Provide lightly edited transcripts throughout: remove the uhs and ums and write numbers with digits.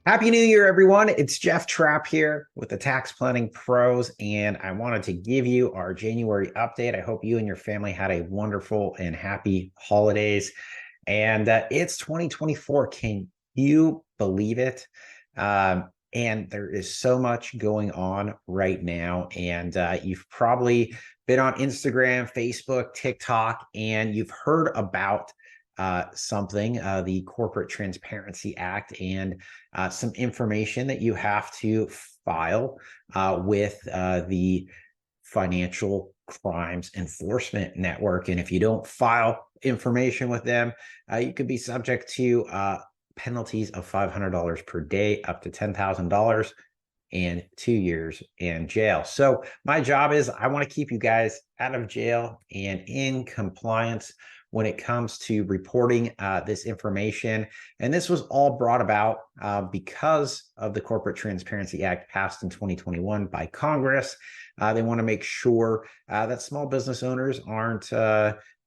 Happy New Year, everyone. It's Jeff Trapp here with the Tax Planning Pros, and I wanted to give you our January update. I hope you and your family had a wonderful and happy holidays. And it's 2024. Can you believe it? And there is so much going on right now. And you've probably been on Instagram, Facebook, TikTok, and you've heard about something, the Corporate Transparency Act, and some information that you have to file with the Financial Crimes Enforcement Network. And if you don't file information with them, you could be subject to penalties of $500 per day, up to $10,000 and 2 years in jail. So my job is I want to keep you guys out of jail and in compliance when it comes to reporting this information. And this was all brought about because of the Corporate Transparency Act passed in 2021 by Congress. They want to make sure that small business owners aren't,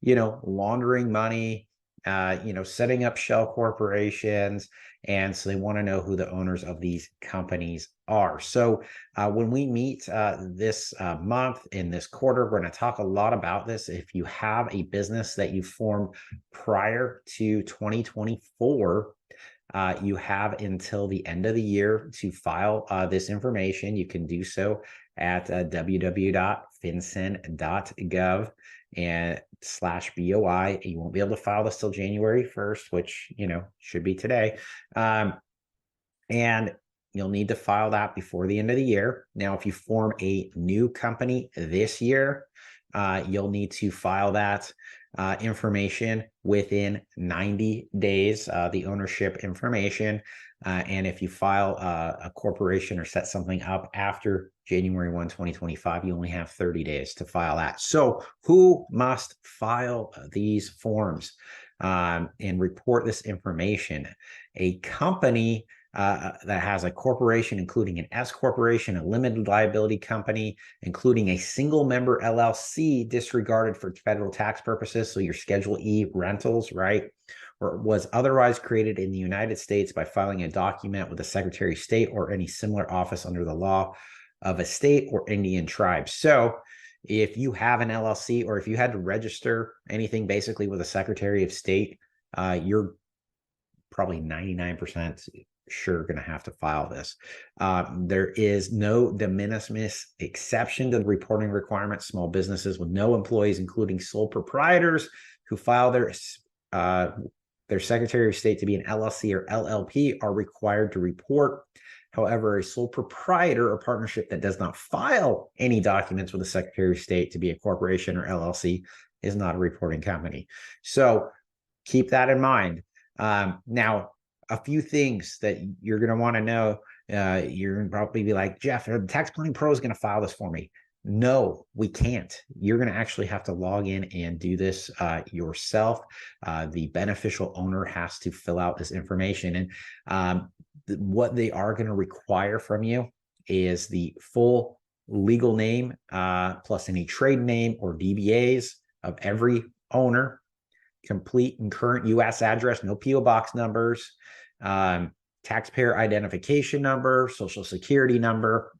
laundering money, setting up shell corporations. And so they want to know who the owners of these companies are. So when we meet this month in this quarter, we're going to talk a lot about this. If you have a business that you formed prior to 2024, you have until the end of the year to file this information. You can do so at www.fincen.gov and /BOI. You won't be able to file this till January 1st, which, should be today. And you'll need to file that before the end of the year. Now, if you form a new company this year, you'll need to file that information within 90 days, the ownership information. And if you file a corporation or set something up after January 1, 2025, you only have 30 days to file that. So who must file these forms and report this information? A company that has a corporation, including an S corporation, a limited liability company, including a single member LLC disregarded for federal tax purposes. So your Schedule E rentals, right? Or was otherwise created in the United States by filing a document with the Secretary of State or any similar office under the law of a state or Indian tribe. So if you have an LLC or if you had to register anything basically with the Secretary of State, you're probably 99% sure going to have to file this. There is no de minimis exception to the reporting requirements. Small businesses with no employees, including sole proprietors who file their Secretary of State to be an LLC or LLP, are required to report. However, a sole proprietor or partnership that does not file any documents with the Secretary of State to be a corporation or LLC is not a reporting company. So keep that in mind. Now, a few things that you're going to want to know. You're going to probably be like, Jeff, the Tax Planning Pro is going to file this for me. No, we can't. You're going to actually have to log in and do this yourself. The beneficial owner has to fill out this information. And what they are going to require from you is the full legal name plus any trade name or DBAs of every owner, complete and current U.S. address, no P.O. box numbers, taxpayer identification number, social security number,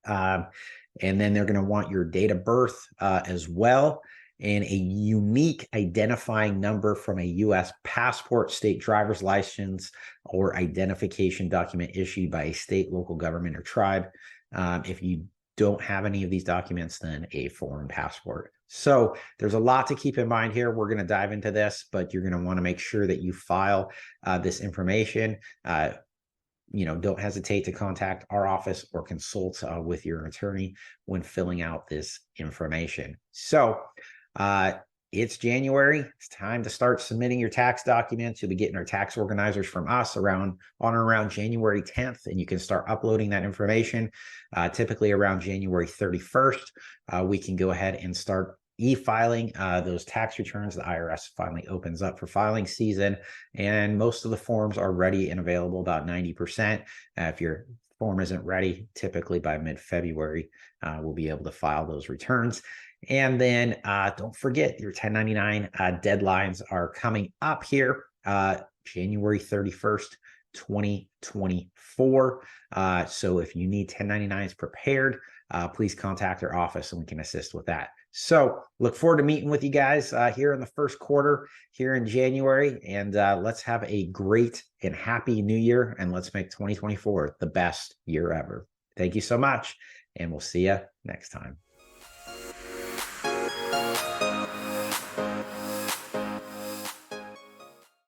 and then they're going to want your date of birth as well, and a unique identifying number from a U.S. passport, state driver's license, or identification document issued by a state, local government, or tribe. If you don't have any of these documents, then a foreign passport. So there's a lot to keep in mind here. We're going to dive into this, but you're going to want to make sure that you file this information. Don't hesitate to contact our office or consult with your attorney when filling out this information. So it's January. It's time to start submitting your tax documents. You'll be getting our tax organizers from us on or around January 10th, and you can start uploading that information. Typically around January 31st, we can go ahead and start e-filing those tax returns. The IRS finally opens up for filing season, and most of the forms are ready and available, about 90%. If your form isn't ready, typically by mid-February, we'll be able to file those returns. And then don't forget, your 1099 deadlines are coming up here, January 31st, 2024. So if you need 1099s prepared, please contact our office and we can assist with that. So look forward to meeting with you guys here in the first quarter here in January. And let's have a great and happy new year. And let's make 2024 the best year ever. Thank you so much. And we'll see you next time.